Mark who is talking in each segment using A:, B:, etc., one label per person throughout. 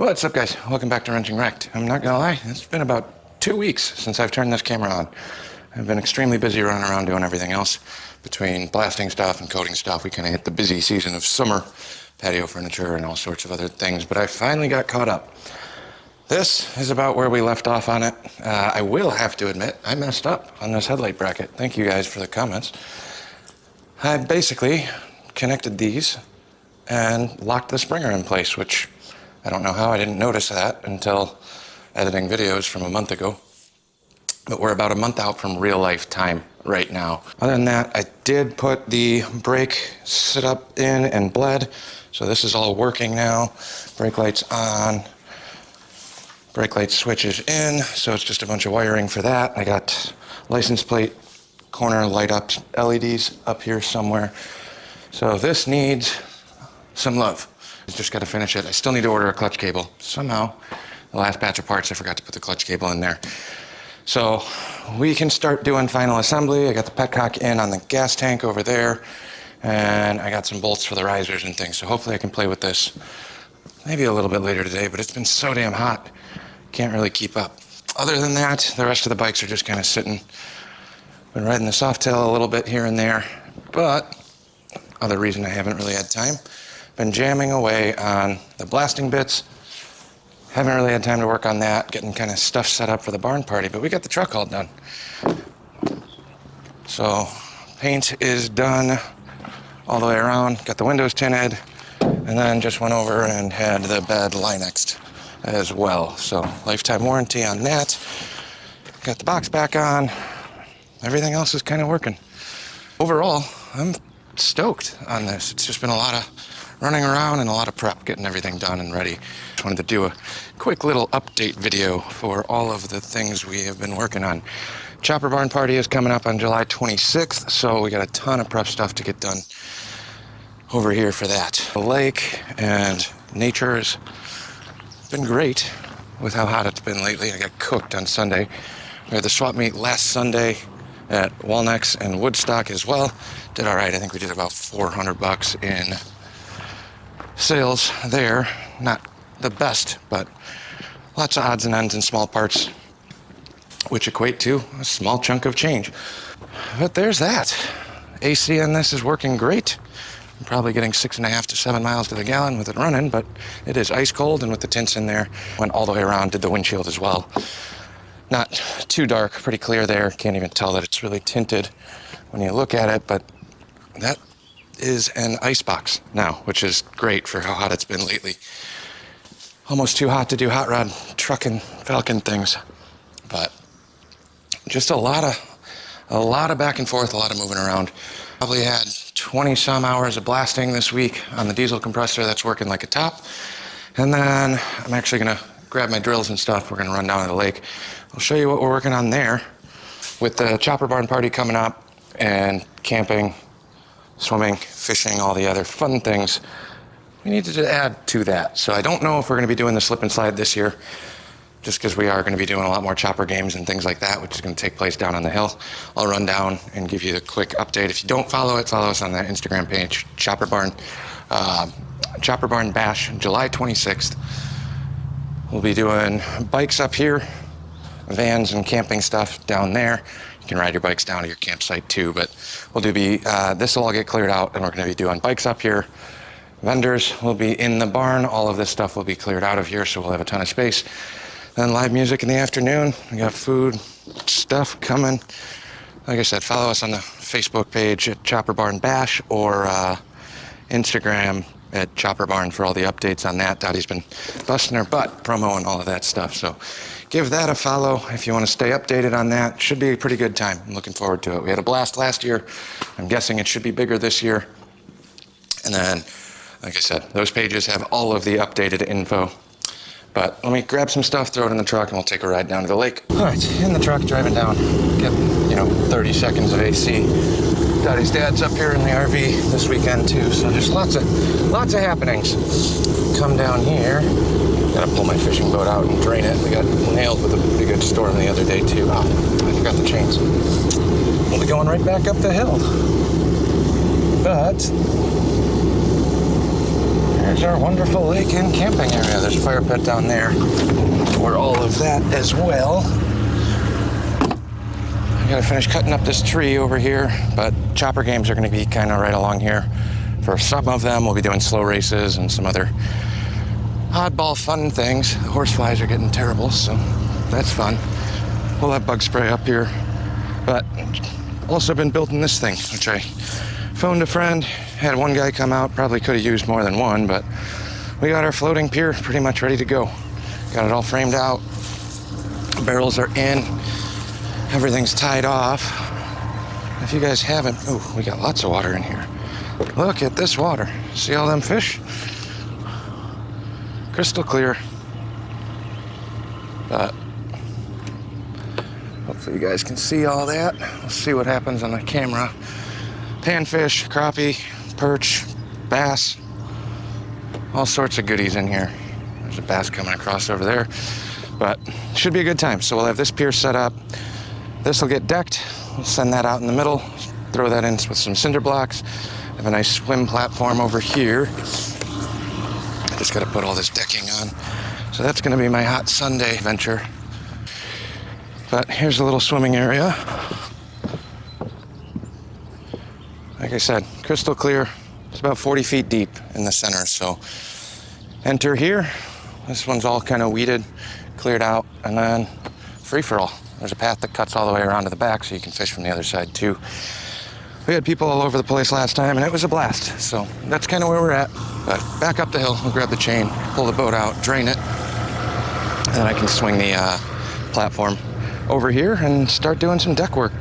A: What's up, guys? Welcome back to Wrenching Wrecked. I'm not gonna lie, it's been about 2 weeks since I've turned this camera on. I've been extremely busy running around doing everything else. Between blasting stuff and coating stuff, we kind of hit the busy season of summer, patio furniture and all sorts of other things, but I finally got caught up. This is about where we left off on it. I will have to admit, I messed up on this headlight bracket. Thank you guys for the comments. I basically connected these and locked the springer in place, which I don't know how I didn't notice that until editing videos from a month ago. But we're about a month out from real life time right now. Other than that, I did put the brake sit-up in and bled. So this is all working now. Brake lights on. Brake light switches in. So it's just a bunch of wiring for that. I got license plate corner light up LEDs up here somewhere. So this needs some love. Just got to finish it. I still need to order a clutch cable. Somehow, the last batch of parts, I forgot to put the clutch cable in there. So we can start doing final assembly. I got the petcock in on the gas tank over there, and I got some bolts for the risers and things. So hopefully I can play with this maybe a little bit later today, but it's been so damn hot. Can't really keep up. Other than that, the rest of the bikes are just kind of sitting. Been riding the Softail a little bit here and there, but other reason I haven't really had time. Been jamming away on the blasting bits. Haven't really had time to work on that, getting kind of stuff set up for the barn party, but we got the truck all done. So paint is done all the way around, got the windows tinted, and then just went over and had the bed Linexed as well. So lifetime warranty on that. Got the box back on. Everything else is kind of working. Overall, I'm stoked on this. It's just been a lot of running around and a lot of prep, getting everything done and ready. Just wanted to do a quick little update video for all of the things we have been working on. Chopper barn party is coming up on July 26th, so we got a ton of prep stuff to get done over here for that. The lake and nature has been great with how hot it's been lately. I got cooked on Sunday. We had the swap meet last Sunday at Walnecks and Woodstock as well. Did all right. I think we did about $400 in sales there. Not the best, but lots of odds and ends and small parts, which equate to a small chunk of change. But there's that. AC on this is working great. I'm probably getting 6.5 to 7 miles to the gallon with it running, but it is ice cold, and with the tints in there, went all the way around, did the windshield as well. Not too dark, pretty clear there. Can't even tell that it's really tinted when you look at it, but that is an ice box now, which is great for how hot it's been lately. Almost too hot to do hot rod trucking Falcon things, but just a lot of back and forth, a lot of moving around. Probably had 20 some hours of blasting this week on the diesel compressor. That's working like a top. And then I'm actually gonna grab my drills and stuff. We're gonna run down to the lake. I'll show you what we're working on there with the chopper barn party coming up and camping, swimming, fishing, all the other fun things we needed to add to that. So I don't know if we're going to be doing the slip and slide this year, just because we are going to be doing a lot more chopper games and things like that, which is going to take place down on the hill. I'll run down and give you the quick update. If you don't follow it, follow us on the Instagram page, Chopper Barn Bash, July 26th. We'll be doing bikes up here, vans and camping stuff down there. You can ride your bikes down to your campsite too, but we'll this will all get cleared out, and we're going to be doing bikes up here. Vendors will be in the barn. All of this stuff will be cleared out of here, so we'll have a ton of space. Then live music in the afternoon. We got food stuff coming. Like I said, follow us on the Facebook page at Chopper Barn Bash, or Instagram at Chopper Barn for all the updates on that. Dottie's been busting her butt promoing all of that stuff, so give that a follow if you want to stay updated on that. Should be a pretty good time. I'm looking forward to it. We had a blast last year. I'm guessing it should be bigger this year. And then, like I said, those pages have all of the updated info. But let me grab some stuff, throw it in the truck, and we'll take a ride down to the lake. All right, in the truck, driving down. Get, 30 seconds of AC. Dottie's dad's up here in the RV this weekend too, so just lots of happenings. Come down here. Gotta pull my fishing boat out and drain it. We got nailed with a pretty good storm the other day too. Oh, I forgot the chains. We'll be going right back up the hill. But There's our wonderful lake and camping area. There's a fire pit down there for all of that as well. I gotta finish cutting up this tree over here, but chopper games are gonna be kind of right along here. For some of them, we'll be doing slow races and some other oddball fun things. The horseflies are getting terrible, so that's fun. We'll have bug spray up here, but also been building this thing, which I phoned a friend, had one guy come out, probably could have used more than one, but we got our floating pier pretty much ready to go. Got it all framed out, barrels are in, everything's tied off. If you guys haven't, oh, we got lots of water in here. Look at this water. See all them fish? Crystal clear. But hopefully you guys can see all that. We'll see what happens on the camera. Panfish, crappie, perch, bass, all sorts of goodies in here. There's a bass coming across over there, but should be a good time. So we'll have this pier set up. This will get decked. We'll send that out in the middle, throw that in with some cinder blocks. Have a nice swim platform over here. I just got to put all this decking on. So that's going to be my hot Sunday venture. But here's a little swimming area. Like I said, crystal clear. It's about 40 feet deep in the center. So enter here. This one's all kind of weeded, cleared out, and then free for all. There's a path that cuts all the way around to the back so you can fish from the other side too. We had people all over the place last time and it was a blast. So that's kind of where we're at. But back up the hill, we'll grab the chain, pull the boat out, drain it, and then I can swing the platform over here and start doing some deck work.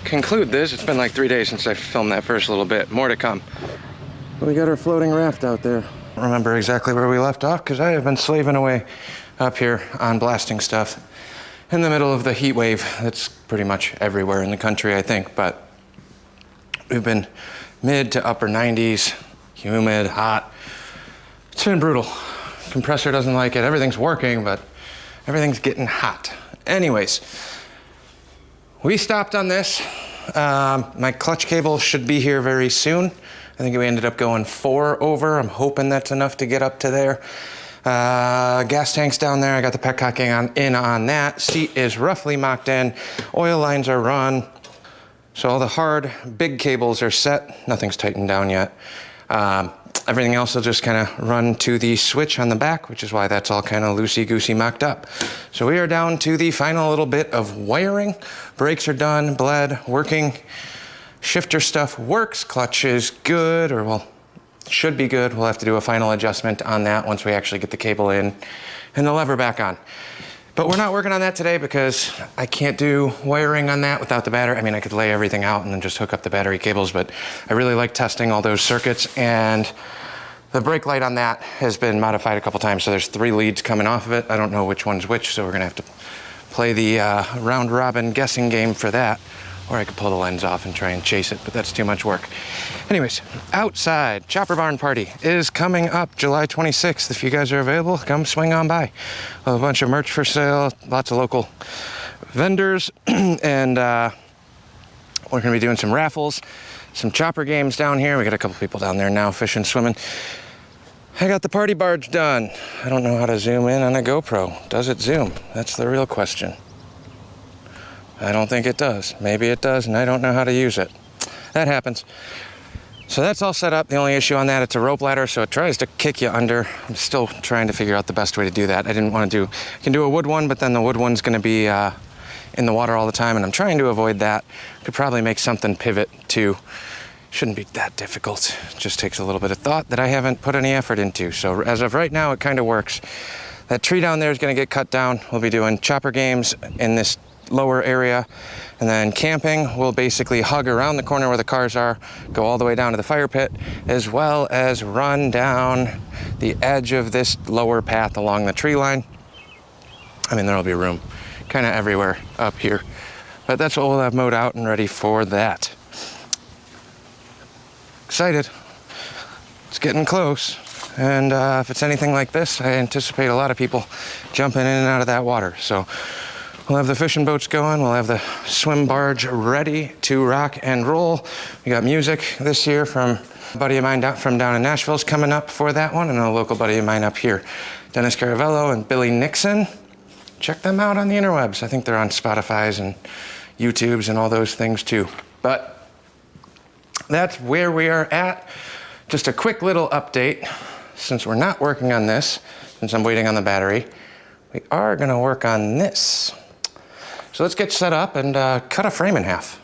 A: Conclude this, it's been like 3 days since I filmed that first little bit. More to come. We got our floating raft out there. I don't remember exactly where we left off because I have been slaving away up here on blasting stuff in the middle of the heat wave that's pretty much everywhere in the country, I think. But we've been mid to upper 90s, humid, hot. It's been brutal. Compressor doesn't like it. Everything's working, but everything's getting hot. Anyways, we stopped on this. My clutch cable should be here very soon. I think we ended up going 4 over. I'm hoping that's enough to get up to there. Gas tank's down there. I got the petcocking in on that. Seat is roughly mocked in. Oil lines are run. So all the hard, big cables are set. Nothing's tightened down yet. Everything else will just kind of run to the switch on the back, which is why that's all kind of loosey-goosey mocked up. So we are down to the final little bit of wiring. Brakes are done, bled, working. Shifter stuff works. Clutch is good, or well, should be good. We'll have to do a final adjustment on that once we actually get the cable in and the lever back on. But we're not working on that today because I can't do wiring on that without the battery. I mean, I could lay everything out and then just hook up the battery cables, but I really like testing all those circuits, and the brake light on that has been modified a couple times. So there's 3 leads coming off of it. I don't know which one's which, so we're gonna have to play the round robin guessing game for that. Or I could pull the lens off and try and chase it, but that's too much work. Anyways, outside, Chopper Barn Party is coming up July 26th. If you guys are available, come swing on by. We'll have a bunch of merch for sale, lots of local vendors, and we're gonna be doing some raffles, some chopper games down here. We got a couple people down there now fishing, swimming. I got the party barge done. I don't know how to zoom in on a GoPro. Does it zoom? That's the real question. I don't think it does. Maybe it does, and I don't know how to use it. That happens. So that's all set up. The only issue on that, it's a rope ladder, so it tries to kick you under. I'm still trying to figure out the best way to do that. I didn't want to do, I can do a wood one, but then the wood one's going to be in the water all the time, and I'm trying to avoid that. Could probably make something pivot too. Shouldn't be that difficult. It just takes a little bit of thought that I haven't put any effort into. So as of right now, it kind of works. That tree down there is going to get cut down. We'll be doing chopper games in this lower area, and then camping will basically hug around the corner where the cars are, go all the way down to the fire pit, as well as run down the edge of this lower path along the tree line. I mean, there'll be room kind of everywhere up here, but that's what we'll have mowed out and ready for that. Excited. It's getting close, and if it's anything like this, I anticipate a lot of people jumping in and out of that water. So we'll have the fishing boats going. We'll have the swim barge ready to rock and roll. We got music this year from A buddy of mine from down in Nashville is coming up for that one, and a local buddy of mine up here, Dennis Caravello and Billy Nixon. Check them out on the interwebs. I think they're on Spotify's and YouTube's and all those things too. But that's where we are at. Just a quick little update. Since we're not working on this, since I'm waiting on the battery, we are gonna work on this. So let's get set up and cut a frame in half.